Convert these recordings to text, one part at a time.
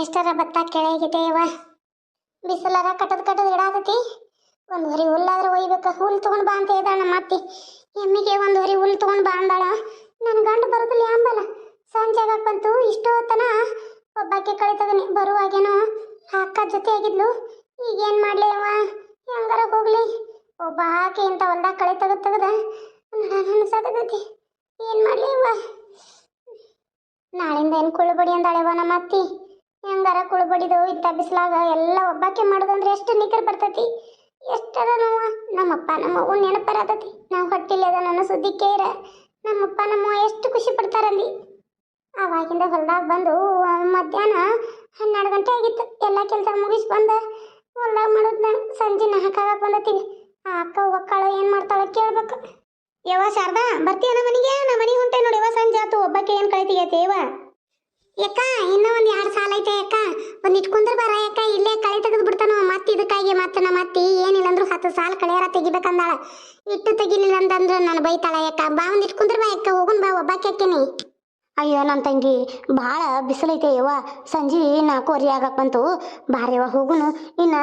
ಎಷ್ಟರ ಭತ್ತ ಕೆಳಗಿದೆ ಇವ ಬಿಸಿಲರ ಕಟದ್ ಇಡಾತತಿ. ಒಂದು ಹೊರಿ ಹುಲ್ಲಾದ್ರೆ ಒಯ್ಬೇಕ. ಹುಲ್ ತಗೊಂಡ್ ಬಾ ಅಂತ ಹೇಳ್ದಾಳ ನಮ್ಮ ಅತ್ತಿ. ಎಮ್ಮಿಗೆ ಒಂದು ಹೊರಿ ಹುಲ್ ತಗೊಂಡ್ ಬಾ ಅಂದಾಳ. ನನ್ನ ಗಂಡ ಬರೋದಿಲ್ಲ ಅಂಬಲ್ಲ. ಸಂಜೆ ಬಂತು ಇಷ್ಟೊತ್ತನ ಒಬ್ಬಾಕೆ ಕಳಿತದನಿ. ಬರುವಾಗೇನೋ ಅಕ್ಕ ಜೊತೆ ಆಗಿದ್ಲು. ಈಗೇನ್ ಮಾಡ್ಲಿ ಅವ, ಹೆಂಗಾರ ಹೋಗ್ಲಿ. ಒಬ್ಬ ಆಕೆ ಇಂಥ ಹೊಲ್ದಾಗ ಕಳೆ ತೆಗದ ಅನ್ಸಾಕತೈತಿ. ಏನ್ ಮಾಡ್ಲಿ ಅವ. ನಾಳಿಂದ ಏನು ಕುಳ್ಳುಬಡಿ ಅಂದಾಳೆವ ನಮ್ಮ ಅತ್ತಿ. ಹೆಂಗಾರ ಕುಳ್ಳುಬಡಿದು ಇಂಥ ಬಿಸಿಲಾಗ ಎಲ್ಲ ಒಬ್ಬಾಕೆ ಮಾಡೋದಂದ್ರೆ ಎಷ್ಟು ನಿಖರ್ ಬರ್ತೈತಿ. ಎಷ್ಟರ ನೋವ. ನಮ್ಮಪ್ಪ ನಮ್ಮವ್ವ ನೆನಪರಾತತಿ. ನಾವು ಹೊಟ್ಟಿಲ್ಲ ಅದ ನನ್ನ ಸುದ್ದಿ ಕೇರ. ನಮ್ಮಪ್ಪ ನಮ್ಮವ್ವ ಎಷ್ಟು ಖುಷಿ ಪಡ್ತಾರಲ್ಲಿ. ಆವಾಗಿಂದ ಹೊಲ್ದಾಗ ಬಂದು ಮಧ್ಯಾಹ್ನ 12 ಗಂಟೆ ಆಗಿತ್ತು. ಎಲ್ಲ ಕೆಲಸ ಮುಗಿಸಿ ಬಂದ ಹೊಲ್ದಾಗ ಮಾಡೋದು ನಾನು. ಸಂಜೆ ನಾಲ್ಕಾಗಕ್ಕೆ ಬಂದತ್ತೀನಿ. ಆ ಅಕ್ಕ ಒಕ್ಕಳು ಏನು ಮಾಡ್ತಾಳೆ ಕೇಳ್ಬೇಕು. ಯವ್ವ ಶಾರದಾ, ಬರ್ತೀಯ ನಮ್ಮ ಮನೆಗೆ? ನಮ್ಮ ಮನೆಗೆ ಹೊಂಟೆ ನೋಡಿ. ಯವ್ವ ಸಂಜೆ ಆತು. ಒಬ್ಬಕ್ಕೆ ಏನು ಕಳಿತೀಯತ್ತೆ ಯವ್ವ? ಯಾಕ ಇನ್ನೂ ಒಂದು 2 ಸಾಲ ಐತೆ ಯಾಕ. ಒಂದು ಇಟ್ಕೊಂಡ್ರೆ ಬರ ಯಾಕ. ಇಲ್ಲೇ ಕಳೆ ತೆಗೆದು ಬಿಡ್ತಾನೋ ಮತ್ತೆ. ಇದಕ್ಕಾಗಿ ಮತ್ತೆ ನಮ್ಮ ಅತ್ತಿ ಏನಿಲ್ಲ ಅಂದ್ರು 10 ಸಾಲ ಕಳೆಯಾರ ತೆಗಿಬೇಕಂದಾಳ. ಇಟ್ಟು ತೆಗಿಲಿಲ್ಲ ಅಂತಂದ್ರೆ ನಾನು ಬೈತಾಳ ಯಾಕ. ಬಾ ಒಂದು ಇಟ್ಕೊಂಡ್ರೆ ಬಾ ಯಾಕ. ಹೋಗುನ್ ಬಾ, ಒಬ್ಬಾಕೆ ಹಾಕೇನಿ. ಅಯ್ಯೋ ನನ್ನ ತಂಗಿ, ಭಾಳ ಬಿಸಿಲೈತೆ ಯವ್ವ. ಸಂಜೆ 4:15 ಆಗಕ್ಕೆ ಬಂತು. ಬಾರ್ಯವ್ವ ಹೋಗುನು. ಇನ್ನು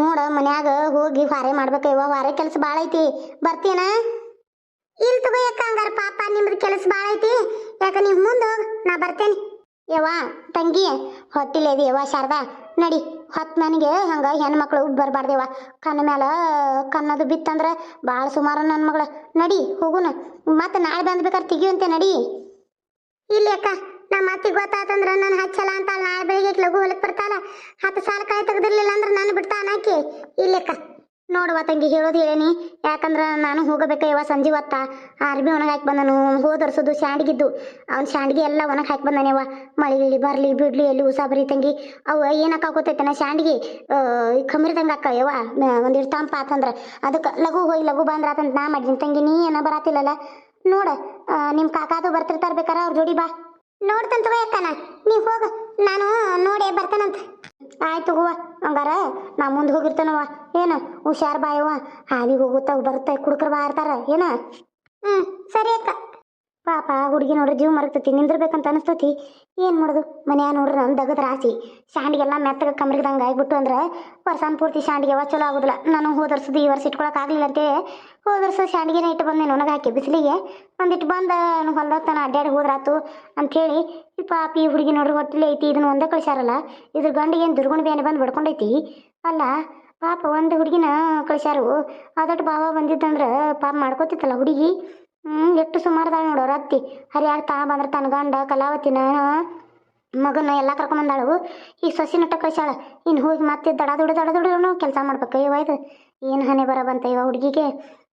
ನೋಡ ಮನ್ಯಾಗ ಹೋಗಿ ವಾರೆ ಮಾಡ್ಬೇಕಯ್ಯವ್ವ. ವಾರೆ ಕೆಲಸ ಭಾಳ ಐತಿ. ಬರ್ತೀನ? ಇಲ್ಲಿ ತಗೋ ಯಾಕ. ಹಂಗಾರ ಪಾಪ ನಿಮ್ದು ಕೆಲಸ ಭಾಳ ಐತಿ. ಯಾಕ ನೀವು ಮುಂದೆ ಹೋಗಿ, ನಾ ಬರ್ತೇನೆ. ಯವ್ವ ತಂಗಿ, ಹೊಟ್ಟಿಲೇದಿ ಯವ್ವ ಶಾರದಾ. ನಡಿ, 10 ನನಗೆ ಹಂಗೆ ಹೆಣ್ಮಕ್ಳು ಬರಬಾರ್ದೇವ. ಕಣ್ಣ ಮ್ಯಾಲ ಕಣ್ಣದು ಬಿತ್ತಂದ್ರೆ ಭಾಳ ಸುಮಾರು ನನ್ನ ಮಗಳು. ನಡಿ ಹೋಗುನು. ಮತ್ತೆ ನಾಳೆ ಬಂದ್ಬೇಕಾದ್ರೆ ತೆಗಿಯುವಂತೆ ನಡಿ. ಇಲ್ಲಿ ಅಕ್ಕ, ನಮ್ಮ ಅತ್ತಿ ಗೊತ್ತಾತಂದ್ರೆ ನಾನು ಹಚ್ಚಲ್ಲ ಅಂತ. ನಾಳೆ ಬೆಳಿಗ್ಗೆ ಲಘು ಹೊಲಕ್ಕೆ ಬರ್ತಾಳ. 10 ಸಾಲ ಕಾಯಿ ತೆಗೆದಿರ್ಲಿಲ್ಲ ಅಂದ್ರೆ ನಾನು ಬಿಡ್ತಾ ಅನ್ನಾಕಿ. ಇಲ್ಲಕ್ಕ ನೋಡುವ ತಂಗಿ, ಹೇಳೋದು ಹೇಳೇನಿ. ಯಾಕಂದ್ರೆ ನಾನು ಹೋಗಬೇಕಯ್ಯವ. ಸಂಜೆ ಹೊತ್ತ ಅರ್ಬಿ ಒಣಗಿ ಹಾಕಿ ಬಂದನು. ಹೋದರ್ಸೋದು ಶಾಂಡ್ಗಿದ್ದು ಅವ್ನ ಶಾಂಡ್ಗಿ ಎಲ್ಲ ಒಣಗಿ ಹಾಕಿ ಬಂದಾನೆವ. ಮಳಿ ಬರಲಿ ಬಿಡ್ಲಿ ಎಲ್ಲಿ ಉಸಾಬರಿ ತಂಗಿ. ಅವು ಏನಕ್ಕ ಆಗೋತೈತನ ಶಾಂಡ್ಗಿ ಕಮಿರ್ದಂಗೆ ಅಕ್ಕ ಯವ್ವ. ಒಂದಿಟ್ಟು ತಂಪ ಆತಂದ್ರೆ ಅದಕ್ಕೆ ಲಘು ಹೋಗಿ ಲಘು ಬಂದ್ರ ಆತಂತ ನಾ ಮಾಡಿದ್ದೀನಿ ತಂಗಿ. ನೀ ಏನ ಬರಾತಿಲ್ಲಲ್ಲ ನೋಡ. ನಿಮ್ಮ ಕಾಕಾದು ಬರ್ತಿರ್ತಾರ, ಬೇಕಾರ ಅವ್ರ ಜೋಡಿ ಬಾ. ನೋಡ್ತಂತವ ಯಾಕನ. ನೀವು ಹೋಗ, ನಾನು ನೋಡಿ ಬರ್ತೇನಂತ. ಆಯ್ತು ಹೂವ. ಹಂಗಾರ ನಾ ಮುಂದೆ ಹೋಗಿರ್ತೇನವ. ಏನು ಹುಷಾರ್ ಬಾಯವ್ವ. ಹಾದಿಗೆ ಹೋಗುತ್ತಾವ ಬರುತ್ತೆ ಕುಡ್ಕರ್ ಬಾ ಇರ್ತಾರ ಏನ. ಸರಿ ಅಕ್ಕ. ಪಾಪ ಹುಡುಗಿ ನೋಡ್ರಿ ಜೀವ ಮರಗ್ತೈತಿ. ನಿಂದಿರ್ಬೇಕಂತ ಅನಿಸ್ತೈತಿ. ಏನು ಮಾಡೋದು. ಮನ್ಯಾಗ ನೋಡ್ರಿ ನನ್ನ ದಗದ ರಾಸಿ. ಶಾಂಡಿಗೆಲ್ಲ ಮೆತ್ತಗ ಕಮ್ರಿಗ್ದಂಗೆ ಆಗ್ಬಿಟ್ಟು ಅಂದ್ರೆ ವರ್ಷಾನ್ ಪೂರ್ತಿ ಶಾಂಡಿಗೆ ಚಲೋ ಆಗೋದಿಲ್ಲ. ನಾನು ಹೋದರ್ಸದು ಈ ವರ್ಷ ಇಟ್ಕೊಳಕ್ ಆಗ್ಲಿಲ್ಲ ಅಂತೇಳಿ ಹೋದರ್ಸ ಶಾಂಡಿಗೆನ ಇಟ್ಟು ಬಂದೇನು ಒಣಗಿ ಹಾಕಿ ಬಿಸಿಲಿಗೆ. ಒಂದಿಟ್ಟು ಬಂದು ಹೊಲ್ದತ್ತಾನ ಅಡ್ಡಾಡಿ ಹೋದ್ರಾತು ಅಂಥೇಳಿ. ಈ ಪಾಪ ಈ ಹುಡುಗಿ ನೋಡ್ರಿ ಹೊಟ್ಟಿಲೆ ಐತಿ. ಇದನ್ನ ಒಂದೇ ಕಳಿಸ್ಯಾರಲ್ಲ. ಇದ್ರ ಗಂಡಿಗೆ ಏನು ದುರ್ಗುಣ ಬೇನೆ ಬಂದು ಬಿಡ್ಕೊಂಡೈತಿ ಅಲ್ಲ. ಪಾಪ ಒಂದು ಹುಡುಗಿನ ಕಳಿಸ್ಯಾರು. ಅದಟ್ಟು ಭಾವ ಬಂದಿದ್ದಂದ್ರೆ ಪಾಪ ಮಾಡ್ಕೋತಿತ್ತಲ್ಲ ಹುಡುಗಿ. ಎಷ್ಟು ಸುಮಾರದಾಳ ನೋಡೋರು ಅತ್ತಿ. ಹರಿಯಾಗ ತಾ ಬಂದ್ರೆ ತನ್ನ ಗಂಡ ಕಲಾವತಿನ ಮಗನ ಎಲ್ಲ ಕರ್ಕೊಂಬಂದಾಳು. ಈ ಸಸಿ ನಟ್ಟ ಕಳಿಸ್ಯಾಳ. ಇನ್ನು ಹೋಗಿ ಮತ್ತೆ ದಡ ಕೆಲಸ ಮಾಡ್ಬೇಕು. ಇವ ಇದು ಏನು ಹನೆ ಬರ ಬಂತ ಇವ ಹುಡುಗಿಗೆ.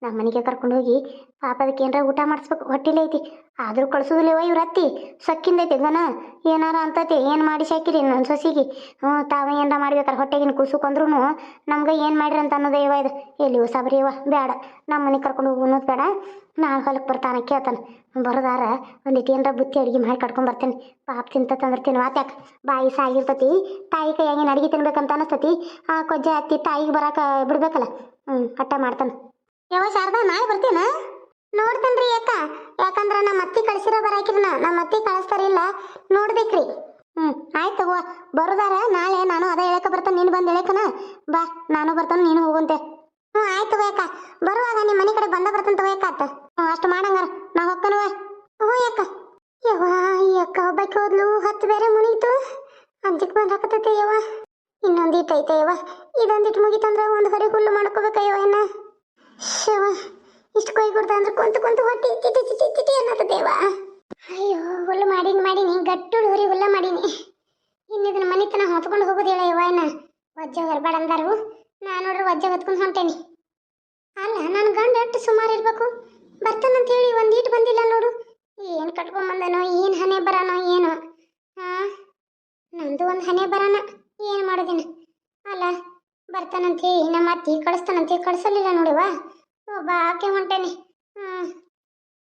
ನಮ್ಮ ಮನೆಗೆ ಕರ್ಕೊಂಡು ಹೋಗಿ ಪಾಪ ಅದಕ್ಕೆ ಏನಾರ ಊಟ ಮಾಡಿಸ್ಬೇಕು. ಹೊಟ್ಟಿಲೆ ಐತಿ. ಆದರೂ ಕಳ್ಸೋದಿಲ್ಲ ಇವ ಇವ್ರ ಅತ್ತಿ. ಸಕ್ಕಿಂದೈತಿ ಗನ ಏನಾರ ಅಂತೈತಿ. ಏನು ಮಾಡಿ ಸಾಕಿರಿ ನನ್ನ ಸೊಸಿಗೆ. ತಾವ ಏನಾರ ಮಾಡ್ಬೇಕಾರೆ ಹೊಟ್ಟೆಗಿನ ಕೂಸುಕೊಂಡ್ರು ನಮ್ಗೆ ಏನು ಮಾಡ್ರಿ ಅಂತ ಅನ್ನೋದೇ ಇವ ಇದು. ಎಲ್ಲಿ ಸಾಬ್ರಿ ಇವ ಬೇಡ. ನಮ್ಮ ಮನೆಗೆ ಕರ್ಕೊಂಡು ಹೋಗಿ ಅನ್ನೋದು ಬೇಡ. ನಾಳೆ ಹೊಲಕ್ಕೆ ಬರ್ತಾನೆ ಕೇಳ್ತಾನೆ. ಬರೋದಾರ ಒಂದಿಟ್ಟು ಏನಾರ ಬುತ್ತಿ ಅಡುಗೆ ಮಾಡಿ ಕಟ್ಕೊಂಡು ಬರ್ತೇನೆ. ಪಾಪ ತಿಂತಂದ್ರೆ ತಿನ್ವಾತ ಯಾಕೆ. ಬಾಯಿ ಸಾಗಿರ್ತತಿ. ತಾಯಿ ಕೈಯಾಗಿನ ಅಡುಗೆ ತಿನ್ಬೇಕಂತ ಅನಿಸ್ತತಿ. ಆ ಕೊಜ್ಜೆ ಹತ್ತಿ ತಾಯಿಗೆ ಬರಾಕ ಬಿಡ್ಬೇಕಲ್ಲ. ಹಟ್ಟ ಮಾಡ್ತಾನೆ. ಯಾವ ಶಾರದಾ, ನಾಳೆ ಬರ್ತೀನ? ನೋಡ್ತೇನ್ರಿ ಯಾಕ. ಯಾಕಂದ್ರೆ ನಮ್ಮ ಅತ್ತಿ ಕಳಿಸಿರೋ ಬರಾಕಿರನ. ನಮ್ಮ ಅತ್ತಿ ಕಳಿಸ್ತಾರಿಲ್ಲ ನೋಡ್ಬೇಕ್ರಿ. ಆಯ್ತು ತಗೋ. ಬರೋದಾರ ನಾಳೆ ನಾನು ಅದ ಹೇಳಕ ಬರ್ತೇನೆ. ನೀನು ಬಂದು ಹೇಳಕನ ಬಾ. ನಾನು ಬರ್ತಾನೆ, ನೀನು ಹೋಗುವಂತೆ. ಆಯ್ತು ಯಾಕ. ಬರುವಾಗ ನಿಮ್ಮ ಮನೆ ಕಡೆ ಬಂದ ಬರ್ತಂತ ಯಾಕಾತ. ಅಷ್ಟು ಮಾಡಂಗಾರ ನಾ ಹೊಕ್ಕನವ. ಯಾಕ ಯವ್ವ. ಯಾಕ ಒಬ್ಬಾಕಿ ಹೋದ್ಲು. 10 ಬೇರೆ ಮುನೀತು. ಅಂಜಿಕ್ ಬಂದು ಹಾಕತೈತೆ ಯವ್ವ. ಇನ್ನೊಂದಿಟ್ಟು ಐತೆ ಯವ್ವ. ಇದೊಂದಿಟ್ಟು ಮುಗಿತಂದ್ರೆ ಒಂದು ಹೊರೆ ಹುಲ್ಲು ಮಾಡ್ಕೋಬೇಕಯ್ಯವ. ಇನ್ನ ಶವ ಇಷ್ಟು ಕೊಯ್ ಕೊಡ್ತಾ ಅಂದ್ರೆ ಕುಂತು ಹೊಟ್ಟಿ ಚಿಟಿ ಚಿಟಿ ಚಿಟಿ ಅನ್ನತ್ತದೇವ. ಅಯ್ಯೋ ಹುಲ್ಲು ಮಾಡೀನಿ ಗಟ್ಟುಳು ಹೊರಿ ಹುಲ್ಲ ಮಾಡೀನಿ. ಇನ್ನಿದನ್ನ ಮನಿತನ ಹೊತ್ಕೊಂಡು ಹೋಗೋದು ಹೇಳ ಯವ್ವ. ಇನ್ನ ವಜ್ಜೆ ಹೊರಬೇಡ ಅಂದಾರು. ನಾನು ನೋಡ್ರಿ ವಜ್ಜೆ ಹೊತ್ಕೊಂಡು ಹೊಂಟೇನಿ. ಅಲ್ಲ ನನ್ನ ಗಂಡ ಎಷ್ಟು ಸುಮಾರು ಇರ್ಬೇಕು. ಬರ್ತಾನಂತ ಹೇಳಿ ಒಂದೀಟು ಬಂದಿಲ್ಲ ನೋಡು. ಏನು ಕಟ್ಕೊಂಬಂದನೋ, ಏನು ಹನೆ ಬರಾನೋ ಏನು. ನಂದು ಒಂದು ಹನೆ ಬರಾನ. ಏನು ಮಾಡೋದಿನ. ಅಲ್ಲ ಬರ್ತಾನಂತ ಹೇಳಿ ನಮ್ಮ ಅತ್ತಿ ಕಳಿಸ್ತಾನಂತ ಕಳಿಸಲಿಲ್ಲ ನೋಡಿವ. ಒಬ್ಬ ಆಕೆ ಹೊಂಟೇನಿ.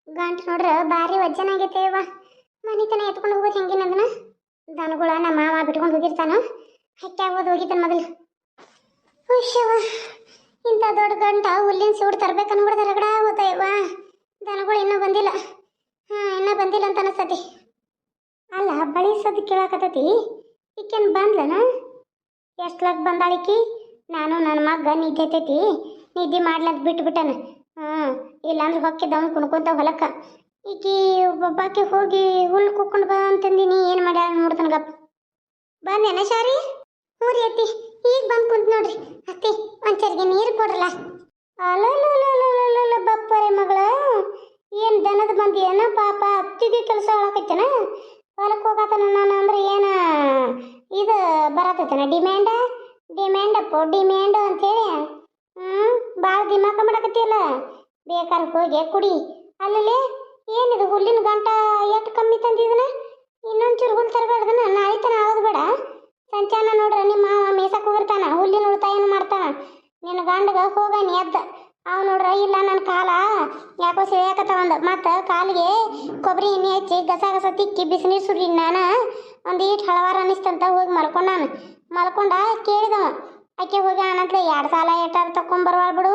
ಗಂಟು ನೋಡ್ರ ಭಾರಿ ವಜ್ಜನಾಗೈತೆ ಯವ್ವ. ಮನಿತನ ಎತ್ಕೊಂಡು ಹೋಗೋದು ಹೆಂಗಿನ ಅದನ್ನ. ದನಗಳ ನಮ್ಮ ಮಾವ ಬಿಟ್ಕೊಂಡು ಹೋಗಿರ್ತಾನ. ಹಕ್ಕಿ ಆಗೋದು ಹೋಗಿದ್ದಾನ ಮೊದಲು. ಹುಷವ ಇಂಥ ದೊಡ್ಡ ಗಂಟ ಹುಲ್ಲಿನ ಸೂಡು ತರ್ಬೇಕನ್ಬಿಡ್ದ ರಗಡ ಆಗೋತಯ್ಯವ್ವ. ದನಗಳು ಇನ್ನೂ ಬಂದಿಲ್ಲ. ಇನ್ನೂ ಬಂದಿಲ್ಲ ಅಂತ ಅನಿಸ್ತತಿ. ಅಲ್ಲ ಬಳಿ ಸದ್ದು ಕೇಳಾಕತ್ತತಿ. ಈಕೇನು ಬಂದ್ಲನ ಎಷ್ಟ್ಲಾಗ ಬಂದಾಳಿಕಿ. ನಾನು ನನ್ನ ಮಗ ನಿದ್ದೆ ಐತೈತಿ ನಿದ್ದೆ ಮಾಡ್ಲಂತ ಬಿಟ್ಬಿಟ್ಟನ. ಇಲ್ಲಾಂದ್ರೆ ಹೊಕ್ಕಿದ್ದವನು ಕುಣ್ಕೊಂತ ಹೊಲಕ್ಕ. ಈಕಿ ಒಬ್ಬಾಕಿ ಹೋಗಿ ಹುಲ್ಲು ಕುಕ್ಕೊಂಡು ಬಾ ಅಂತಂದಿನಿ. ಏನು ಮಾಡ್ಯಾಳ ನೋಡ್ತಾನ ಗಪ್ಪ. ಬಂದೇನ ಶಾರಿ? ಹ್ಞೂ ರೀ ಅತ್ತಿ, ಈಗ ಬಂದು ಕುಂತ ನೋಡ್ರಿ. ಅತ್ತಿ ಒಂಚರಿಗೆ ನೀರು ಕೊಡ್ರಲ್ಲ. ಅಲ್ಲ ಬಪ್ಪರೆ ಮಗಳ, ಏನು ದನದ ಬಂದಿ ಏನ ಪಾಪ ಅತ್ತಿಗೆ ಕೆಲಸ ಹಾಕೈತೇನ. ಹೊಲಕ್ಕೆ ಹೋಗತ್ತಾನ ನಾನು ಅಂದ್ರೆ ಏನು ಇದು ಬರತೈತೇನ ಡಿಮ್ಯಾಂಡಪ್ಪು ಡಿಮ್ಯಾಂಡು ಅಂಥೇಳಿ. ಭಾಳ ದಿಮಾಕ ಮಾಡಕತ್ತಿಯಲ್ಲ. ಬೇಕಾದ್ರೆ ಹೋಗಿ ಕುಡಿ. ಅಲ್ಲಲ್ಲಿ ಏನಿದು ಹುಲ್ಲಿನ ಗಂಟ ಎಷ್ಟು ಕಮ್ಮಿ ತಂದಿದನ. ಇನ್ನೊಂಚೂರು ಹುಲ್ಲು ತರಬೇಡ್ದನ. ನಾಳೆ ತನ ಆಗೋದು ಬೇಡ. ಸಂಚಾನ ನೋಡ್ರ ನಿಮ್ಮ ಮಾವ ಮೇಸಕ್ಕೆ ಹೋಗಿರ್ತಾನ, ಹುಲ್ಲಿನ ಉಳಿತಾಯನು ಮಾಡ್ತಾನ. ನಿನ್ನ ಗಂಡಗ ಹೋಗಾನಿ ಎದ್ದ. ಅವ್ ನೋಡ್ರ ಇಲ್ಲ ನನ್ನ ಕಾಲ ಯಾಕೋ ಸಿಳಿಯಾಕತ್ತವಂದ. ಮತ್ತು ಕಾಲಿಗೆ ಕೊಬ್ಬರಿ ಎಣ್ಣೆ ಹಚ್ಚಿ ಗಸ ತಿಕ್ಕಿ ಬಿಸಿನೀರು ಸುರಿ ನಾನು ಒಂದೀಟ್ ಹಳವಾರ ಅನ್ನಿಸ್ತಂತ ಹೋಗಿ ಮಲ್ಕೊಂಡ ಕೇಳಿದವ. ಆಕೆ ಹೋಗಿ ಅನ್ನತ್ಲೆ 2 ಸಾಲ ಏಟಾರು ತಗೊಂಬರ್ವಾಳ ಬಿಡು.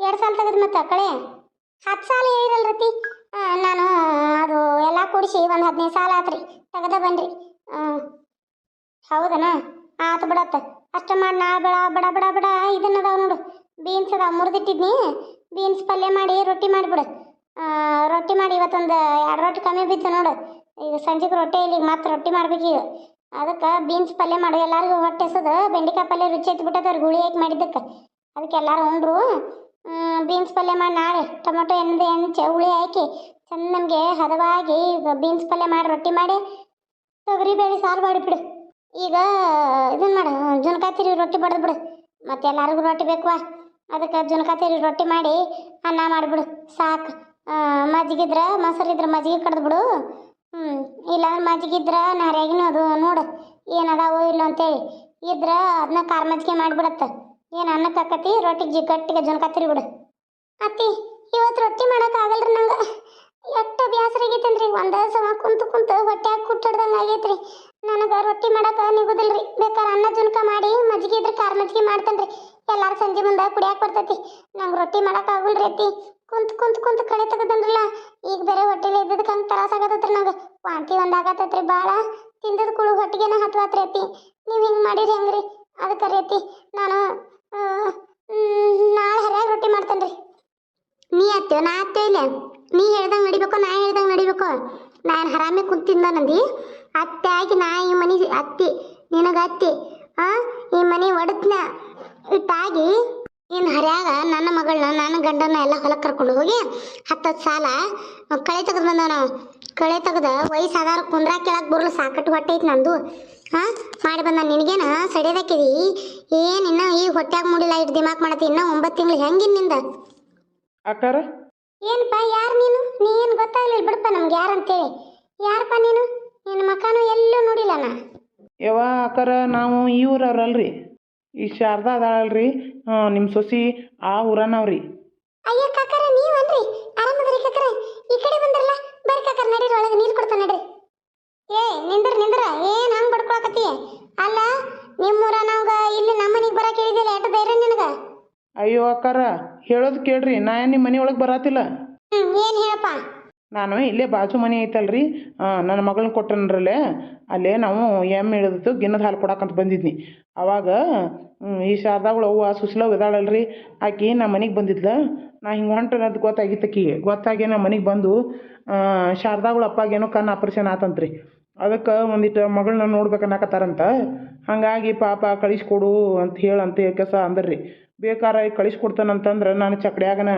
2 ಸಾಲ ತೆಗೆದು ಮತ್ತೆ ಕಳೆ 10 ಸಾಲ ಹೇಳಿರಲ್ರತಿ. ನಾನು ಅದು ಎಲ್ಲ ಕೂಡಿಸಿ ಒಂದು 15 ಸಾಲ ಆತ್ರಿ. ತೆಗೆದ ಬನ್ರಿ. ಹೌದನ? ಆತು ಬಿಡತ್ತ. ಅಷ್ಟ ಮಾಡಿ ನಾಳೆ ಬಡ ಬಡ ಬಡ ಇದನ್ನದಾವ ನೋಡು, ಬೀನ್ಸ್ ಅದಾವ ಮುರಿದಿಟ್ಟಿದ್ನಿ. ಬೀನ್ಸ್ ಪಲ್ಯ ಮಾಡಿ ರೊಟ್ಟಿ ಮಾಡಿಬಿಡು. ರೊಟ್ಟಿ ಮಾಡಿ ಇವತ್ತೊಂದು 2 ರೊಟ್ಟಿ ಕಮ್ಮಿ ಬಿತ್ತು ನೋಡು. ಈಗ ಸಂಜೆಗೆ ರೊಟ್ಟಿ ಇಲ್ಲಿ ಮತ್ತೆ ರೊಟ್ಟಿ ಮಾಡ್ಬೇಕೀಗ. ಅದಕ್ಕೆ ಬೀನ್ಸ್ ಪಲ್ಯ ಮಾಡು. ಎಲ್ಲರಿಗೂ ಹೊಟ್ಟೆ ಎಸದು ಬೆಂಡೆಕಾಯಿ ಪಲ್ಯ ರುಚಿ ಎತ್ಬಿಟ್ಟದ ಗುಳಿ ಹಾಕಿ ಮಾಡಿದ್ದಕ್ಕೆ. ಅದಕ್ಕೆ ಎಲ್ಲರೂ ಉಂಡ್ರು. ಬೀನ್ಸ್ ಪಲ್ಯ ಮಾಡಿ ನಾಳೆ ಟೊಮೊಟೊ ಹೆಂಚೆ ಹುಳಿ ಹಾಕಿ ಚಂದ ನಮಗೆ ಹದವಾಗಿ ಬೀನ್ಸ್ ಪಲ್ಯ ಮಾಡಿ ರೊಟ್ಟಿ ಮಾಡಿ ತೊಗರಿಬೇಳೆ ಸಾರು ಮಾಡಿಬಿಡು. ಈಗ ಇದನ್ನು ಮಾಡು, ಜುನ್ಕಾಯಿ ತಿರಿ ರೊಟ್ಟಿ ಬಡ್ದು ಬಿಡು. ಮತ್ತೆ ಎಲ್ಲರಿಗೂ ರೊಟ್ಟಿ ಬೇಕವಾ. ಅದಕ್ಕೆ ಜುನ್ಕಾಯಿ ತಿರಿ ರೊಟ್ಟಿ ಮಾಡಿ ಅನ್ನ ಮಾಡಿಬಿಡು ಸಾಕು. ಮಜ್ಜಿಗಿದ್ರೆ ಮೊಸರಿದ್ರೆ ಮಜ್ಜಿಗೆ ಕಡ್ದು ಇಲ್ಲಾಂದ್ರೆ ಮಜ್ಜಿಗಿದ್ರೆ ನಾರ್ಯಾಗಿನೂ ಅದು ನೋಡು ಏನದಾವೋ ಇಲ್ಲ ಅಂತೇಳಿ ಇದ್ರೆ ಅದನ್ನ ಖಾರ ಮಜ್ಜಿಗೆ ಮಾಡಿಬಿಡತ್ತೆ. ಏನು ಅನ್ನಕ್ಕೆ ಹಾಕತಿ ರೊಟ್ಟಿಗೆ ಗಟ್ಟಿಗೆ ಜುನ್ಕಾಯಿ ತಿರಿ ಬಿಡು. ಅತ್ತಿ ಇವತ್ತು ರೊಟ್ಟಿ ಮಾಡೋಕ್ಕಾಗಲ್ರಿ ನಂಗೆ. ಎಷ್ಟು ಬೇಸರ ಆಗೈತೇನ್ರಿ. ಒಂದೇ ಸಮ ಕುಂತು ಹೊಟ್ಟೆಯಾಗ ಕುಟ್ಟಿಡ್ದಂಗೆ ಆಗೈತ್ರಿ. ನನಗೆ ರೊಟ್ಟಿ ಮಾಡೋಕೆ ನಿಗುದಿಲ್ರಿ. ಬೇಕಾದ್ರೆ ಅನ್ನ ಜುನ್ಕ ಮಾಡಿ ಮಜ್ಜಿಗೆ ಇದ್ರೆ ಖಾರ ಮಜ್ಜಿಗೆ ಮಾಡ್ತೇನೆ ರೀ. ಎಲ್ಲರೂ ಸಂಜೆ ಮುಂದೆ ಕುಡಿಯಾಕೆ ಬರ್ತೈತಿ. ನಂಗೆ ರೊಟ್ಟಿ ಮಾಡೋಕ್ಕಾಗಲ್ರಿ ಅತ್ತಿ. ಕುಂತು ಕಳೆ ತೆಗೆದನ್ರಲ್ಲ. ಈಗ ಬೇರೆ ಹೊಟ್ಟೆಲಿ ಇದ್ದದಕ್ಕೆ ಹಂಗೆ ತ್ರಾಸ ಆಗತ್ತೈತ್ರಿ. ನಂಗೆ ವಾಂತಿ ಒಂದು ಆಗತ್ತೈತ್ರಿ ಭಾಳ. ತಿಂದದ ಕುಳು ಹೊಟ್ಟಿಗೆನ ಹತ್ವಾತ್ರಿ ಅತ್ತಿ. ನೀವು ಹಿಂಗೆ ಮಾಡಿರಿ ಹೆಂಗ್ರಿ? ಅದಕ್ಕೆ ರೀ ಅತ್ತಿ ನಾನು ನಾಳೆ ಹರ್ಯಾಗ ರೊಟ್ಟಿ ಮಾಡ್ತೇನೆ ರೀ. ನೀ ಅತ್ತೇವ ನಾ ಅತ್ತೇವ ಇಲ್ಲ? ನೀ ಹೇಳ್ದಂಗೆ ನಡಿಬೇಕು, ನಾ ಹೇಳ್ದಂಗೆ ನಡಿಬೇಕು. ನಾನು ಹರಾಮೆ ಕುಂತಿದ್ದ ನಂದಿ ಅತ್ತೆ ಆಗಿ ನಾ ಈ ಮನೆ ಅತ್ತಿ ನಿನಗೆ ಅತ್ತಿ ಈ ಮನೆ ಒಡತ್ನ ಇಟ್ಟಾಗಿ ಇನ್ನು ಹರ್ಯಾಗ ನನ್ನ ಮಗಳನ್ನ ನನ್ನ ಗಂಡನ ಎಲ್ಲ ಹೊಲಕ್ಕೆ ಕರ್ಕೊಂಡು ಹೋಗಿ 10 ಸಾಲ ಕಳೆ ತೆಗೆದು ಬಂದವ. ನಾವು ಕಳೆ ತೆಗೆದ ವಯಸ್ಸಾದಾರ ಕುಂದ್ರಾ ಕೇಳಕ್ಕೆ ಬರಲು ಸಾಕಟ್ಟು ಹೊಟ್ಟೆ ಐತಿ ನಂದು. ಮಾಡಿ ಬಂದ. ನಿನಗೇನ ಸಡಿಯೋದಾಕಿದಿ ಏನು ಇನ್ನೂ ಈ ಹೊಟ್ಯಾಗ ಮೂಡಿಲ್ಲ. ಇಟ್ಟು ದಿಮಾಕ್ ಮಾಡತ್ತಿ. ಇನ್ನೂ 9 ತಿಂಗಳು ಹೆಂಗಿನ್ನಿಂದ ಅಕ್ಕಾರ? ಏನಪ್ಪ ಯಾರು ನೀನು? ನೀ ಏನು ಗೊತ್ತಾಗಲಿಲ್ಲ ಬಿಡಪ್ಪ ನಮ್ಗೆ ಯಾರಂತೇಳಿ. ಯಾರಪ್ಪ ನೀನು? ನಿನ್ನ ಮಕಾನು ಎಲ್ಲೂ ನೋಡಿಲ್ಲ ನಾ. ಯವ್ವ ಅಕ್ಕಾರ, ನಾವು ಈ ಊರವ್ರಲ್ರಿ. ಈ ಶಾರದಾ ಅದಾಳಲ್ರಿ ನಿಮ್ಮ ಸೊಸಿ, ಆ ಊರನವ್ರಿ. ಅಯ್ಯ ಕಾಕರ ನೀವನ್ರಿ? ಆರಾಮದ್ರಿ ಕಾಕರ? ಈ ಕಡೆ ಬಂದ್ರಲ್ಲ. ಬರ್ರಿ ಕಾಕರ ನಡೀರಿ, ಒಳಗೆ ನೀರು ಕೊಡ್ತಾನೆ ನಡ್ರಿ. ನಿಂದ್ರ ಏನು ಹಂಗೆ ಬಡ್ಕೊಳಕತ್ತಿ? ಅಲ್ಲ ನಿಮ್ಮೂರ ನಮ್ಗ ಇಲ್ಲಿ ನಮ್ಮ ಮನೆಗೆ ಬರಕ್ಕೆ ಹೇಳಿದಿಲ್ಲ. ಎಷ್ಟು ಧೈರ್ಯ ನಿನಗೆ? ಅಯ್ಯೋ ಅಕ್ಕಾರ, ಹೇಳೋದು ಕೇಳ್ರಿ. ನಾ ನಿಮ್ಮ ಮನೆ ಒಳಗೆ ಬರಾತಿಲ್ಲ. ಏನು ಹೇಳಪ್ಪ? ನಾನು ಇಲ್ಲೇ ಬಾಜು ಮನೆ ಐತಲ್ರಿ, ನನ್ನ ಮಗಳನ್ನ ಕೊಟ್ಟನರಲ್ಲೇ ಅಲ್ಲೇ ನಾವು ಎಮ್ಮೆ ಇಳಿದಿತ್ತು ಗಿನ್ನದ ಹಾಲು ಕೊಡಕ್ಕಂತ ಬಂದಿದ್ನಿ. ಅವಾಗ ಈ ಶಾರದಾಗಳು ಅವ್ವ ಸುಸ್ಲವ್ ಇದಾಳಲ್ರಿ, ಆಕಿ ನಮ್ಮ ಮನೆಗೆ ಬಂದಿದ್ಲ. ನಾ ಹಿಂಗೆ ಹೊಂಟನದು ಗೊತ್ತಾಗಿತ್ತು ಆಕಿಗೆ. ಗೊತ್ತಾಗಿ ನಮ್ಮ ಮನೆಗೆ ಬಂದು ಶಾರದಾಗಳು ಅಪ್ಪಾಗೇನೋ ಕಣ್ಣು ಆಪ್ರೇಷನ್ ಆತಂತ್ರಿ. ಅದಕ್ಕೆ ಒಂದಿಟ್ಟು ಮಗಳನ್ನ ನೋಡ್ಬೇಕನ್ನಕತ್ತಾರಂತ. ಹಾಗಾಗಿ ಪಾಪ ಕಳಿಸ್ಕೊಡು ಅಂತ ಹೇಳಂತ ಕೆಲಸ ಅಂದ್ರಿ. ಬೇಕಾರೆ ಕಳಿಸ್ಕೊಡ್ತಾನಂತಂದ್ರೆ ನಾನು ಚಕಡ್ಯಾಗನ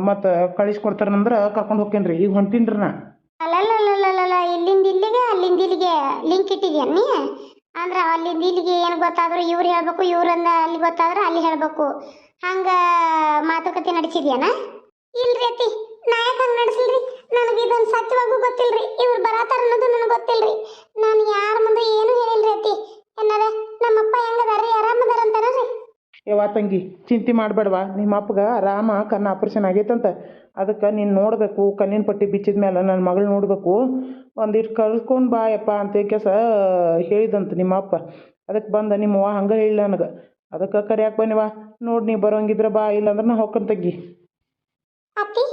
ಮತ್ತು ಕಳಿಸ್ಕೊಡ್ತಾರಂದ್ರೆ ಕರ್ಕೊಂಡು ಹೋಗ್ತೇನೆ ರೀ. ಈಗ ಹೊಂಟೀನಿ ರೀ ನಾ. ಅಲ್ಲಲ್ಲಲ್ಲಲ್ಲ, ಇಲ್ಲಿಂದ ಇಲ್ಲಿಗೆ ಅಲ್ಲಿಂದ ಇಲ್ಲಿಗೆ ಲಿಂಕ್ ಇಟ್ಟಿದ್ಯಾ ನೀ? ಅಂದ್ರೆ ಅಲ್ಲಿಂದ ಇಲ್ಲಿಗೆ ಏನು ಗೊತ್ತಾದ್ರು ಇವ್ರು ಹೇಳ್ಬೇಕು, ಇವ್ರಿಂದ ಅಲ್ಲಿ ಗೊತ್ತಾದ್ರೆ ಅಲ್ಲಿ ಹೇಳ್ಬೇಕು. ಹಂಗೆ ಮಾತುಕತೆ ನಡೆಸಿದ್ಯಾನ? ಇಲ್ರಿ ಅತ್ತಿ, ನಾಯಕ ಹಂಗೆ ನಡೆಸಿಲ್ರಿ. ನನಗೆ ಇದೊಂದು ಸತ್ಯವಾಗೂ ಗೊತ್ತಿಲ್ರಿ. ಇವ್ರು ಬರತ್ತಾರ ಅನ್ನೋದು ನನಗೆ ಗೊತ್ತಿಲ್ರಿ. ನಾನು ಯಾರ ಮುಂದೆ ಏನು ಹೇಳಿಲ್ರಿ ಅತ್ತಿ. ಏನಾರ ನಮ್ಮಪ್ಪ ಹೆಂಗದಾರ್ರಿ? ಆರಾಮದಾರ ಅಂತಾರ ರೀ? ಯವ್ವ ತಂಗಿ, ಚಿಂತೆ ಮಾಡಬೇಡವಾ. ನಿಮ್ಮ ಅಪ್ಪಗೆ ಆರಾಮ ಕಣ್ಣು ಆಪ್ರೇಷನ್ ಆಗೈತಂತ. ಅದಕ್ಕೆ ನೀನು ನೋಡಬೇಕು. ಕಣ್ಣಿನ ಪಟ್ಟಿ ಬಿಚ್ಚಿದ ಮೇಲೆ ನನ್ನ ಮಗಳು ನೋಡಬೇಕು. ಒಂದಿಟ್ಟು ಕರ್ಕೊಂಡು ಬಾಯಪ್ಪ ಅಂತ ಕೆಲಸ ಹೇಳಿದಂತ ನಿಮ್ಮ ಅಪ್ಪ. ಅದಕ್ಕೆ ಬಂದ ನಿಮ್ಮವ್ವ ಹಂಗೆ ಹೇಳಿಲ್ಲ ನನಗೆ. ಅದಕ್ಕೆ ಕರಿಯಾಕೆ ಬನ್ನಿವಾ. ನೋಡಿ ನೀ ಬರೋಂಗಿದ್ರೆ ಬಾ, ಇಲ್ಲಾಂದ್ರೆ ನಾ ಹೊಕ್ಕನ್ ತಂಗಿ. ಅತ್ತಿ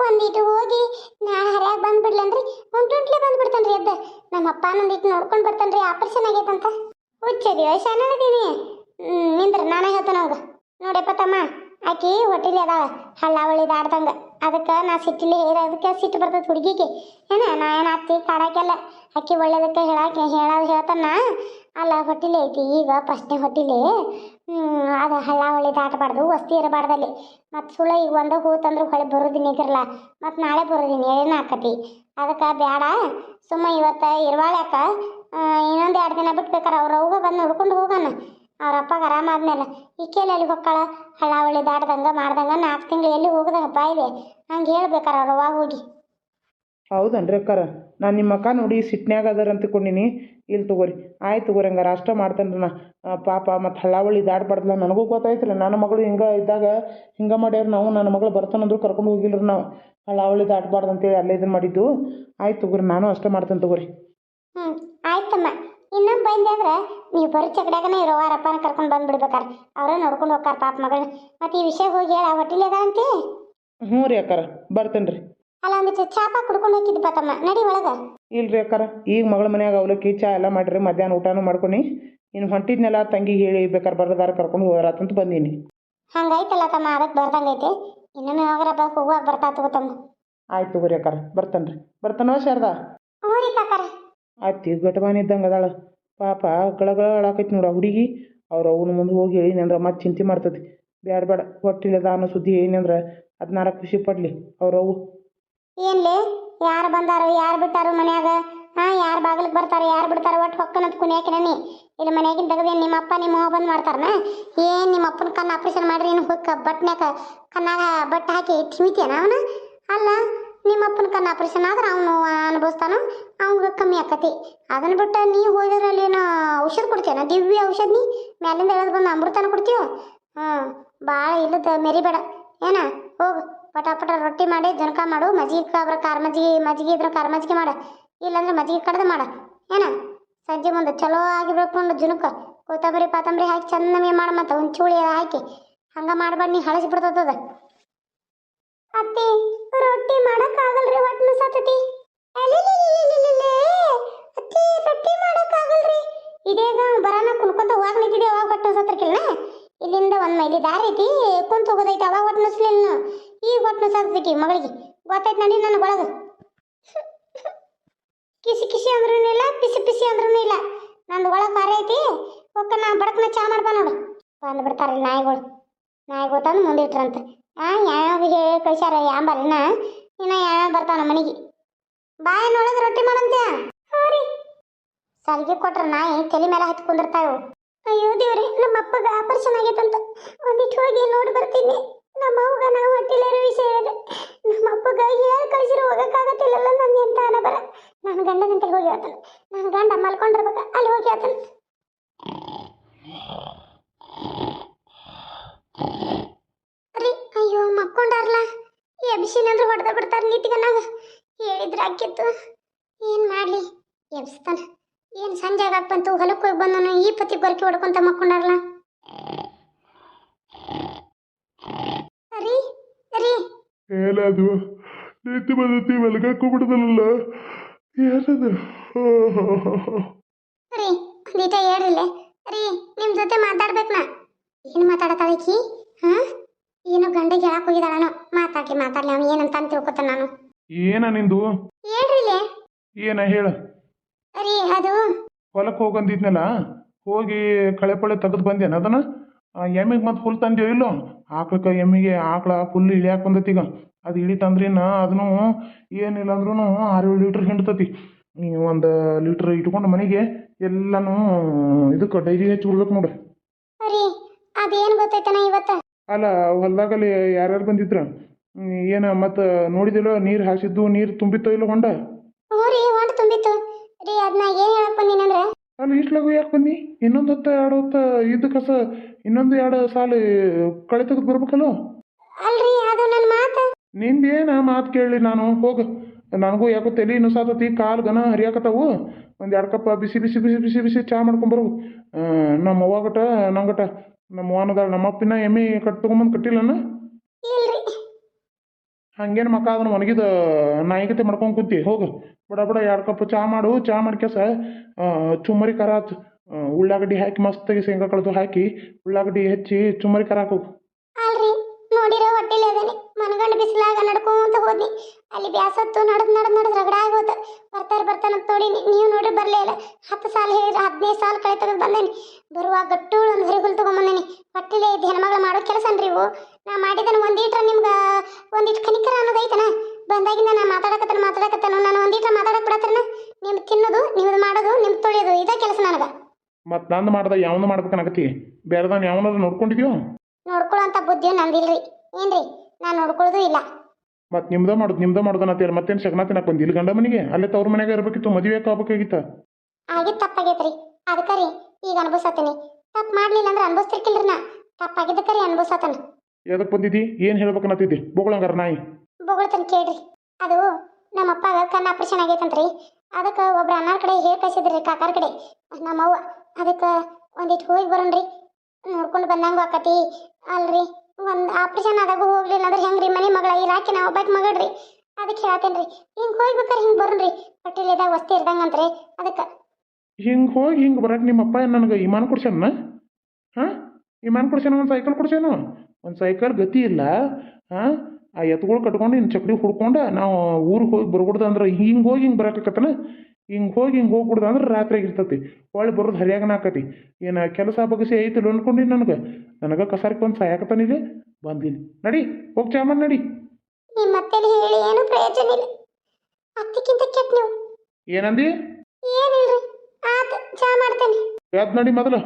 ಒಂದಿಟ್ಟು ಹೋಗಿ ನಾಳೆ ಹರ್ಯಾಗ ಬಂದ್ಬಿಡ್ಲನ್ರಿ ಉಂಟುಂಟ್ಲೆ ಬಂದ್ಬಿಡ್ತಾನ್ರಿ ಎದ್ದ ನಮ್ಮ ಅಪ್ಪ ಒಂದಿಟ್ಟು ನೋಡ್ಕೊಂಡು ಬರ್ತಾನ್ರಿ ಆಪರೇಷನ್ ಆಗೈತಂತ ಹುಚ್ಚದಿವ ಶಾನದೀನಿ ನಿಂದ್ರ ನಾನೇ ಹೇಳ್ತಾನ ಅವಂಗ ನೋಡಪ್ಪ ತಮ್ಮ ಆಕಿ ಹೊಟ್ಟಿಲಿ ಅದಾಳ ಹಳ್ಳ ಒಳಿದಾಡ್ದಂಗ ಅದಕ್ಕೆ ನಾ ಸಿಟ್ಟಿಲಿ ಅದಕ್ಕೆ ಸಿಟ್ಟು ಬರ್ತದೆ ಹುಡುಗಿಗೆ ನಾ ಏನು ಅತ್ತಿ ಕಾಡಾಕೆಲ್ಲ ಆಕಿ ಒಳ್ಳೇದಕ್ಕೆ ಹೇಳ್ತಾನ ಅಲ್ಲ ಹೊಟ್ಟಿಲಿ ಐತಿ ಈಗ ಫಸ್ಟ್ನೇ ಹೊಟ್ಟಿಲಿ ಅದು ಹಳ್ಳ ಒಳಿದಾಟಬಾರ್ದು ವಸ್ತಿ ಇರಬಾರ್ದಲ್ಲಿ ಮತ್ತು ಸುಳ್ಳು ಈಗ ಒಂದ ಹೂತಂದ್ರೆ ಹೊಳೆ ಬರೋದಿನ ಈಗಿರಲ್ಲ ಮತ್ತು ನಾಳೆ ಬರೋದಿನ ಏನೇನು ಆಕತಿ ಅದಕ್ಕೆ ಬೇಡ ಸುಮ್ಮ ಇವತ್ತು ಇರುವಾಳ್ಯಾಕ ಇನ್ನೊಂದು 2 ದಿನ ಬಿಟ್ಬೇಕಾರೆ ಅವ್ರ ಅವ್ಗ ಬಂದು ನೋಡ್ಕೊಂಡು ಹೋಗೋಣ ಅವ್ರ ಅಪ್ಪಗೆ ಆರಾಮಾದ್ಮೇಲೆ ಈಕೆಲ್ಲ ಎಲ್ಲಿ ಹೊಕ್ಕಳ ಹಳ್ಳ ಒಳ್ಳೆ ದಾಟ್ದಂಗೆ ಮಾಡ್ದಂಗೆ 4 ತಿಂಗಳು ಎಲ್ಲಿ ಹೋಗದಂಗಪ್ಪ ಇದೆ ಹಂಗೆ ಹೇಳ್ಬೇಕಾರ ಅವ್ರ ಅವಾಗ ಹೋಗಿ ಹೌದನ್ರಿ ಅಕ್ಕಾರ ನಾನು ನಿಮ್ಮ ಅಕ್ಕ ನೋಡಿ ಸಿಟ್ನ್ಯಾಗ ಅದಾರ ಅಂತ ಕೊಂಡಿನಿ ಇಲ್ಲಿ ತಗೋರಿ ಆಯ್ತು ತಗೋರಿ ಹಂಗಾರೆ ಅಷ್ಟ ಮಾಡ್ತೇನೆ ನಾ ಪಾಪ ಮತ್ತು ಹಳ್ಳಾವಳಿ ದಾಟ್ಬಾರ್ದಲ್ಲ ನನಗೂ ಗೊತ್ತಾಯ್ತಿಲ್ಲ ನನ್ನ ಮಗಳು ಹಿಂಗೆ ಇದ್ದಾಗ ಹಿಂಗೆ ಮಾಡ್ಯಾರ ನಾವು ನನ್ನ ಮಗಳು ಬರ್ತಾನಂದ್ರು ಕರ್ಕೊಂಡು ಹೋಗಿಲ್ರಿ ನಾವು ಹಳ್ಳಾವಳಿ ದಾಟ್ಬಾರ್ದು ಅಂತೇಳಿ ಅಲ್ಲೇ ಇದನ್ನು ಮಾಡಿದ್ದು ಆಯ್ತು ತಗೋರಿ ನಾನು ಅಷ್ಟೇ ಮಾಡ್ತೇನೆ ತಗೋರಿ ಆಯ್ತಮ್ಮ ಇನ್ನೊಂದು ಬಂದೆ ಅಂದ್ರೆ ನೀವು ಬರೀ ಚಕಡ್ಯಾಗನೇ ಇರೋ ಅಪ್ಪನ ಕರ್ಕೊಂಡು ಬಂದ್ಬಿಡ್ಬೇಕಾರೆ ಅವರೇ ನೋಡ್ಕೊಂಡು ಹೋಗ್ತಾರೆ ಪಾಪ ಮಗಳನ್ನ ಮತ್ತು ಈ ವಿಷಯ ಹೋಗಿ ಹೇಳ ಹೊಟ್ಟಿಲಿ ಅದ ಅಂತೆ ಹ್ಞೂ ರೀ ಅಕ್ಕಾರ ಬರ್ತೇನೆ ರೀ ಅಲ್ಲ ಒಂದಿಟ್ಟು ಚಾಪ ಕುಡ್ಕೊಂಡು ಹೋಗಿದ್ದು ತಮ್ಮ ನಡಿ ಒಳಗೆ ಇಲ್ರಿ ಅಕ್ಕಾರ ಈಗ ಮಗಳ ಮನ್ಯಾಗ ಅವಲಕ್ಕಿ ಚಾ ಎಲ್ಲ ಮಾಡಿರಿ ಮಧ್ಯಾಹ್ನ ಊಟನೂ ಮಾಡ್ಕೊಂಡು ಇನ್ನು ಹೊಂಟಿದ್ನೆಲ್ಲ ತಂಗಿಗೆ ಹೇಳಿ ಬೇಕಾರೆ ಬರೋದಾರ ಕರ್ಕೊಂಡು ಹೋಗ್ರಾತಂತ ಬಂದೀನಿ ಹಂಗಾಯ್ತಲ್ಲ ತಮ್ಮ ಅದಕ್ಕೆ ಬರ್ದಂಗೈತೆ ಇನ್ನೊಮ್ಮೆ ಯಾವಾಗಾರ ಹೋಗುವಾಗ ಬರ್ತಾ ತಮ್ಮ ಆಯ್ತು ತಗೋರಿ ಅಕ್ಕಾರ ಬರ್ತೇನೆ ರೀ ಬರ್ತಾನೋ ಶಾರದಾ ಹ್ಞೂ ರೀ ಕಾಕಾರ ಆಯ್ತು ಈಗ ಗಟಮಾನ ಇದ್ದಂಗೆ ಅದಾಳ ಪಾಪ ಗಳಗಳ ಅಳಾಕೈತಿ ನೋಡ ಹುಡುಗಿ ಅವ್ರ ಅವನ ಮುಂದೆ ಹೋಗಿ ಹೇಳಿನಂದ್ರೆ ಮತ್ತೆ ಚಿಂತೆ ಮಾಡ್ತತಿ ಬೇಡ ಬೇಡ ಹೊಟ್ಟಿಲ್ಲದ ಅನ್ನೋ ಸುದ್ದಿ ಏನಂದ್ರೆ ಅದನ್ನಾರ ಖುಷಿ ಪಡ್ಲಿ ಅವ್ರವು ಏನ್ಲಿ ಯಾರು ಬಂದಾರೋ ಯಾರು ಬಿಟ್ಟಾರೋ ಮನ್ಯಾಗ ಯಾರು ಬಾಗಿಲಿಗೆ ಬರ್ತಾರೋ ಯಾರು ಬಿಡ್ತಾರೋ ಒಟ್ಟು ಹೊಕ್ಕನಂತ ಕುಣಿಯಾಕೆ ನೀ ಇಲ್ಲಿ ಮನ್ಯಾಗಿನ ತೆಗೆದೇನು ನಿಮ್ಮ ಅಪ್ಪ ನಿಮ್ಮ ಅವ್ವ ಬಂದು ಮಾಡ್ತಾರನ ಏನು ನಿಮ್ಮ ಅಪ್ಪನ ಕಣ್ಣು ಆಪ್ರೇಷನ್ ಮಾಡ್ರಿ ಏನು ಹೊಕ್ಕ ಬಟ್ನ್ಯಾಕ ಕಣ್ಣಾಗ ಬಟ್ಟೆ ಹಾಕಿ ತಿಮಿತೇನ ಅವನ ಅಲ್ಲ ನಿಮ್ಮ ಅಪ್ಪನ ಕಣ್ಣು ಆಪ್ರೇಷನ್ ಆದ್ರೆ ಅವನು ಅನುಭವಿಸ್ತಾನೋ ಅವ್ಗೆ ಕಮ್ಮಿ ಆಕತಿ ಅದನ್ನ ಬಿಟ್ಟು ನೀವು ಹೋದ್ರಲ್ಲಿ ಏನೋ ಔಷಧ ಕೊಡ್ತೇನ ದಿವ್ಯ ಔಷಧ ನೀ ಮ್ಯಾಲಿಂದ ಎಳೆದು ಬಂದು ಅಮೃತನ ಕೊಡ್ತೀವ ಭಾಳ ಇಲ್ಲದ ಮೆರಿಬೇಡ ಏನ ಹೋಗು ಪಟ ರೊಟ್ಟಿ ಮಾಡಿ ಜನಕ ಮಾಡು ಮಜ್ಜಿಗೆ ಮಜ್ಜಿಗೆ ಇದ್ರೆ ಖಾರ ಮಜ್ಜಿಗೆ ಮಾಡ ಇಲ್ಲಾಂದ್ರೆ ಮಜ್ಜಿಗೆ ಕಡ್ದು ಮಾಡ ಏನ ಸಂಜೆ ಮುಂದೆ ಚಲೋ ಆಗಿ ಬೆಳ್ಕೊಂಡು ಜುನಕ ಕೊತ್ತಂಬರಿ ಪಾತಂಬರಿ ಹಾಕಿ ಚೆನ್ನಾಗಿ ಮಾಡ ಮತ್ತೆ ಒಂದು ಚೂಳಿ ಹಾಕಿ ಹಂಗೆ ಮಾಡ್ಬೇಡ ನೀ ಹಳಸಿ ಬಿಡ್ತದ ಅತ್ತಿ ರೊಟ್ಟಿ ಮಾಡಕ್ಕಾಗಲ್ರಿ ಹೊಟ್ಟೆ ಸತ್ತತಿ ಅತ್ತಿ ರೊಟ್ಟಿ ಮಾಡಕ್ಕಾಗಲ್ರಿ ಇದೇಗ ಬರಾನ ಕುಣ್ಕೊಂತ ಹೋಗಾಗ ನಿಂತಿದೆ ಅವಾಗ ಹೊಟ್ಟೆ ಸತ್ತರ್ಕಿಲ್ಲ ಇಲ್ಲಿಂದ 1 ಮೈಲಿ ದಾರಿ ಐತಿ ಕುಂತ ಹೋಗೋದೈತಿ ಅವಾಗ ಹೊಟ್ಟೆ ನುಸ್ಲಿಲ್ಲ ಈಗ ಹೊಟ್ಟೆ ಸತ್ತೈತಿ ಮಗಳಿಗೆ ಗೊತ್ತೈತಿ ನಡಿ ನನಗೆ ಒಳಗೆ ಕಿಸಿ ಕಿಸಿ ಅಂದ್ರೂ ಇಲ್ಲ ಪಿಸಿ ಪಿಸಿ ಅಂದ್ರೂ ಇಲ್ಲ ನಂದು ಒಳಗೆ ಬಾರಿ ಐತಿ ಓಕೆ ನಾ ಬಡಕ್ನ ಚಾ ಮಾಡ್ಬಾ ನೋಡು ಬಂದು ನಾಯಿಗಳು ತಂದು ಮುಂದಿಟ್ರಂತ ಯಾವ್ಯಾವ ಹೇಳಿ ಕಳ್ಸ್ಯಾರ ಯಾಂಬರಿನ ಇನ್ನು ಯಾವ್ಯಾವ ಬರ್ತಾನ ಮನೆಗೆ ಬಾಯನೊಳಗೆ ರೊಟ್ಟಿ ಮಾಡಂತ್ಯ ರೀ ಸಲ್ಗಿ ಕೊಟ್ರ ನಾಯಿ ತಲೆ ಮೇಲೆ ಹತ್ತಿ ಕುಂದಿರ್ತಾವು ಅಯ್ಯೋ ದೇವ್ರಿ ನಮ್ಮ ಅಪ್ಪಗ ಆಪರೇಷನ್ ಆಗೈತಂತ ಒಂದಿಟ್ಟು ಹೋಗಿ ನೋಡಿ ಬರ್ತೀನಿ ನಮ್ಮ ಅವ್ಗ ನಾವು ಹೊಟ್ಟಿಲಿರೋ ವಿಷಯ ಇದೆ ನಮ್ಮ ಅಪ್ಪಗ ಹೇಳಿ ಕಳಿಸಿರೋ ಹೋಗಕ್ಕಾಗತ್ತಿಲ್ಲಲ್ಲ ನನ್ನ ಎಂತ ಬರ ನನ್ನ ಗಂಡ ಗಂಟೆಗೆ ಹೋಗಿ ಹೇಳ್ತಾನೆ ನನ್ನ ಗಂಡ ಮಲ್ಕೊಂಡಿರ್ಬೇಕ ಅಲ್ಲಿ ಹೋಗಿ ಹೇಳ್ತಾನೆ ರೀ ಅಯ್ಯೋ ಮಕ್ಕೊಂಡಾರ್ಲ ಎಬ್ಸಿನಂದ್ರೆ ಹೊಡೆದ ಬಿಡ್ತಾರೆ ನೀತಿಗನಾಗ ಹೇಳಿದ್ರೆ ಆಕಿತ್ತು ಏನು ಮಾಡಲಿ ಎಬ್ಸ್ತಾನ ಏನು ಸಂಜೆ ಆಗಪ್ಪಂತು ಹೊಲಕ್ಕೆ ಹೋಗಿ ಬಂದನು ಈ ಪತಿ ಗೊರಕೆ ಹೊಡ್ಕೊಂತ ಮಕ್ಕೊಂಡಾರ್ಲ ರೀ ರೀ ಏನದು ನೀತಿ ಬಂದತಿ ಮಲ್ಗಾಕು ಬಿಡದಲ್ಲ ಏನದು ರೀ ಒಂದೀಟ ಹೇಳ್ರಿಲೆ ರೀ ನಿಮ್ಮ ಜೊತೆ ಮಾತಾಡ್ಬೇಕನ ಏನು ಮಾತಾಡತಾಳಕಿ ಏನು ಗಂಡಗೆ ಹೇಳಕ್ ಹೋಗಿದಾಳನೋ ಮಾತಾಡ್ಲಿ ಅವ್ನು ಏನಂತ ಅಂತ ತಿಳ್ಕೊತಾನ ನಾನು ಏನ ನಿಂದು ಹೇಳ್ರಿಲೆ ಏನ ಹೇಳ ರೀ ಅದು ಹೊಲಕ್ಕೆ ಹೋಗಂದಿದ್ನಲ್ಲ ಹೋಗಿ ಕಳೆ ಪಳೆ ತೆಗೆದು ಬಂದೇನ ಅದನ್ನ ಎಮ್ಮಿಗೆ ಮತ್ತೆ ಫುಲ್ ತಂದೇವು ಇಲ್ಲೋ ಆಕಳಕ್ಕೆ ಎಮ್ಮಿಗೆ ಆಕಳ ಫುಲ್ ಇಳಿಯಾಕೆ ಬಂದೈತಿ ಈಗ ಅದು ಇಳಿತಂದ್ರಿನ ಅದನ್ನು ಏನಿಲ್ಲ ಅಂದ್ರೂ 6-7 ಲೀಟ್ರ್ ಹಿಂಡ್ತತಿ 1 ಲೀಟ್ರ್ ಇಟ್ಕೊಂಡು ಮನೆಗೆ ಎಲ್ಲನೂ ಇದಕ್ಕೆ ಡೈರಿ ಹಚ್ಚಿ ಬಿಡ್ಬೇಕು ನೋಡ್ರಿ ರೀ ಅದೇನು ಗೊತ್ತೈತನ ಇವತ್ತು ಅಲ್ಲ ಹೊಲ್ದಾಗಲ್ಲಿ ಯಾರ್ಯಾರು ಬಂದಿದ್ರ ಏನು ಮತ್ತು ನೋಡಿದಿಲ್ಲೋ ನೀರು ಹಾಸಿದ್ದು ನೀರು ತುಂಬಿತ್ತೋ ಇಲ್ಲ ಹೊಂಡ ಹ್ಞೂ ರೀ ಹೊಂಡ ತುಂಬಿತ್ತು ರೀ ಅದನ್ನ ಏನು ಹೇಳಕ್ ಬಂದೀನಂದ್ರೆ ಅಲ್ಲಿ ಇಷ್ಟ್ಲಾಗು ಯಾಕೆ ಬನ್ನಿ ಇನ್ನೊಂದು ಹೊತ್ತು 2 ಹೊತ್ತು ಇದ್ದ ಕಸ ಇನ್ನೊಂದು 2 ಸಾಲು ಕಳೆ ತೆಗೆದು ಬರ್ಬೇಕಲ್ಲೋ ಅಲ್ರಿ ಅದು ನನ್ನ ಮಾತು ನಿಂದೇನ ಮಾತು ಕೇಳಲಿ ನಾನು ಹೋಗು ನನಗೂ ಯಾಕೋ ತಲೆ ನುಸಾತತಿ ಕಾಲು ಗನ ಹರಿಯಾಕತ್ತಾವು 1-2 ಕಪ್ ಬಿಸಿ ಬಿಸಿ ಬಿಸಿ ಬಿಸಿ ಬಿಸಿ ಚಾ ಮಾಡ್ಕೊಂಬರು ನಮ್ಮ ಅವ್ವಾಗಟ ನಂಗಟ ನಮ್ಮ ಅವ್ವನದಾಳ ನಮ್ಮ ಅಪ್ಪಿನ ಎಮ್ಮೆ ಕಟ್ ತೊಗೊಂಬಂದು ಕಟ್ಟಿಲ್ಲನ ಇಲ್ರಿ ಹಂಗೇನು ಮಕ್ಕ ಅದನ್ನು ಒಣಗಿದ ನಾಯಿಗತೆ ಮಾಡ್ಕೊಂಡು ಕುಂತಿ ಹೋಗು ಬಡ ಬಡ 2 ಕಪ್ ಚಾ ಮಾಡು ಚಾ ಮಾಡ್ಕೆಸ ಚುಮ್ಮರಿ ಖಾರ ಹಚ್ಚು ಉಳ್ಳಾಗಡ್ಡಿ ಹಾಕಿ ಮಸ್ತಾಗಿ ಶೇಂಗಾ ಕಳ್ದು ಹಾಕಿ ಉಳ್ಳಾಗಡ್ಡಿ ಹೆಚ್ಚಿ ಚುಮ್ಮರಿ ಖಾರ ಹಾಕು ಅಲ್ರಿ ನೋಡಿರೋ ಹೊಟ್ಟೆಲಿ ಅದೇನೆ ಮನಗಂಡು ಬಿಸಿಲಾಗ ನಡ್ಕೊಂತ ಹೋದ್ನಿ ಅಲ್ಲಿ ಬ್ಯಾಸತ್ತು ನಡೆದ್ ರಗಡ ಆಗೋತ ಬರ್ತಾನಂತ ನೋಡಿ ನೀವು ನೋಡ್ರಿ ಬರ್ಲೇ ಇಲ್ಲ 10 ಸಾಲ ಹೇಳಿದ್ರೆ 15 ಸಾಲ ಕಳೆ ತೆಗೆದು ಬಂದೇನಿ ಬರುವಾಗ ಗಟ್ಟುಳು ಒಂದು ಹರಿಹುಲ್ ತಗೊಂಬಂದೇನಿ ಹೊಟ್ಟೆಲಿ ಇದ್ದು ಹೆಣ್ಮಗಳು ಮಾಡೋ ಕೆಲಸ ಅನ್ರಿ ಇವು ನಾ ಮಾಡಿದನ ಒಂದೀಟ್ರ ನಿಮ್ಗೆ ಒಂದಿಟ್ಟು ಕನಿಕರ ಅನ್ನೋದೈತನ ಬಂದಾಗಿಂದ ನಾ ಮಾತಾಡಕತ್ತನು ನಾನು ಒಂದೀಟ್ರ ಮಾತಾಡಕ್ ಬಿಡತ್ರನ ನಿಮ್ ತಿನ್ನೋದು ನಿಮ್ದು ಮಾಡೋದು ನಿಮ್ ತೊಳೆಯೋದು ಇದೇ ಕೆಲಸ ನನಗೆ ಮತ್ತು ನಂದು ಮಾಡ್ದೆ ಯಾವನು ಮಾಡ್ಬೇಕನ್ನಾಗತ್ತಿ ಬೇರೆದವ್ನು ಯಾವನಾದ್ರು ನೋಡ್ಕೊಂಡಿದ್ಯೋ ನೋಡ್ಕೊಳ್ಳೋಂಥ ಬುದ್ಧಿಯು ನಂದಿಲ್ರಿ ಏನ್ರಿ ನಾನು ನೋಡ್ಕೊಳ್ಳೋದು ಇಲ್ಲ ಮತ್ತು ನಿಮ್ದೇ ಮಾಡೋದು ಅಂತೀರ ಮತ್ತೇನು ಶಗನ ತಿನ್ನಕ್ಕೆ ಬಂದು ಇಲ್ಲಿ ಗಂಡ ಮನೆಗೆ ಅಲ್ಲೇ ತವ್ರ ಮನೆಗೆ ಇರಬೇಕಿತ್ತು ಮದುವೆ ಆಗ್ಬೇಕಾಗಿತ್ತ ಆಗಿದ್ದು ತಪ್ಪಾಗೈತ್ರಿ ಅದಕ್ಕೆ ರೀ ಈಗ ಅನ್ಭವಿಸತ್ತೀನಿ ತಪ್ಪು ಮಾಡ್ಲಿಲ್ಲ ಅಂದ್ರೆ ಅನ್ಭವಿಸ್ತಿರ್ಕಿಲ್ರಿ ನಾ ತಪ್ಪಾಗಿದ್ದಕ್ಕೆ ರೀ ಅನ್ಭವಿಸತ್ತನ ಎದಕ್ಕೆ ಬಂದಿದ್ದಿ ಏನು ಹೇಳ್ಬೇಕನ್ನತ್ತಿದ್ದಿ ಬೋಗಳಂಗಾರ ನಾಯಿ ಬೊಗಳ್ತನ ಕೇಳ್ರಿ ಅದು ನಮ್ಮ ಅಪ್ಪಾಗ ಕಣ್ಣು ಆಪರೇಷನ್ ಆಗೈತಂತ್ರಿ ಅದಕ್ಕೆ ಒಬ್ರು ಅನ್ನಾರ ಕಡೆ ಹೇಳಿ ಕಳಿಸಿದ್ರಿ ಕಾಕಾರ ಕಡೆ ನಮ್ಮವ್ವ ಅದಕ್ಕೆ ಒಂದಿಟ್ಟು ಹೋಗಿ ಬರೋಣ್ರಿ ನೋಡ್ಕೊಂಡು ಬಂದಂಗೂ ಆಕತಿ ಅಲ್ರಿ ಒಂದು ಆಪರೇಷನ್ ಆದಾಗ ಹೋಗ್ಲಿಲ್ಲ ಅಂದ್ರೆ ಹೆಂಗ್ರಿ ಮನೆ ಮಗಳ ಇರಾಕಿ ನಾವು ಒಬ್ಬಾಕಿ ಮಗಳ್ರಿ ಅದಕ್ಕೆ ಹೇಳತ್ತೇನ್ರಿ ಹಿಂಗೆ ಹೋಗ್ಬೇಕಾರೆ ಹಿಂಗೆ ಬರೋಣ್ರಿ ಹೊಟ್ಟೆಲಿದಾಗ ವಸ್ತಿ ಇರ್ದಂಗಂತ್ರಿ ಅದಕ್ಕೆ ಹಿಂಗೆ ಹೋಗಿ ಹಿಂಗೆ ಬರಕ್ಕೆ ನಿಮ್ಮ ಅಪ್ಪ ನನಗೆ ವಿಮಾನ ಕೊಡ್ಸ್ಯಾನ ಹಾಂ ವಿಮಾನ ಕೊಡ್ಸ್ಯಾನ ಒಂದು ಸೈಕಲ್ ಕೊಡ್ಸ್ಯಾನ ಒಂದು ಸೈಕಲ್ ಗತಿ ಇಲ್ಲ ಹಾಂ ಆ ಎತ್ತುಗಳು ಕಟ್ಕೊಂಡು ಇನ್ನು ಚಕ್ಡಿ ಹುಡ್ಕೊಂಡು ನಾವು ಊರಿಗೆ ಹೋಗಿ ಬರ್ಬಿಡ್ದು ಅಂದ್ರೆ ಹಿಂಗೆ ಹೋಗಿ ಹಿಂಗೆ ಬರಕತ್ತನ ಹಿಂಗೆ ಹೋಗ್ಬಿಡ್ದು ಅಂದ್ರೆ ರಾತ್ರಿ ಆಗಿರ್ತತಿ ಒಳ್ಳೆ ಬರೋದು ಹರಿಯಾಗನ ಆಕತಿ ಏನು ಕೆಲಸ ಬಗ್ಸಿ ಐತಿಲ್ಲ ಅನ್ಕೊಂಡು ನನಗೆ ಕಸಾರಕ್ಕೆ ಒಂದು ಸಾಯಕತ್ತಾನಿದೆ ಬಂದಿಲ್ಲ ನಡಿ ಹೋಗಿ ಚಾ ಮಾಡಿ ನಡಿ ನಿಮ್ಮ ಮತ್ತೇಲಿ ಹೇಳಿ ಏನು ಪ್ರಯೋಜನ ಇಲ್ಲ ಅತ್ತಿಕ್ಕಿಂತ ಕೆಟ್ಟ ನೀವು ಏನಂದಿ ಏನಿಲ್ರಿ ಆತ ಚಾ ಮಾಡ್ತೇನೆ ಎದ್ದು ನಡಿ ಮೊದಲು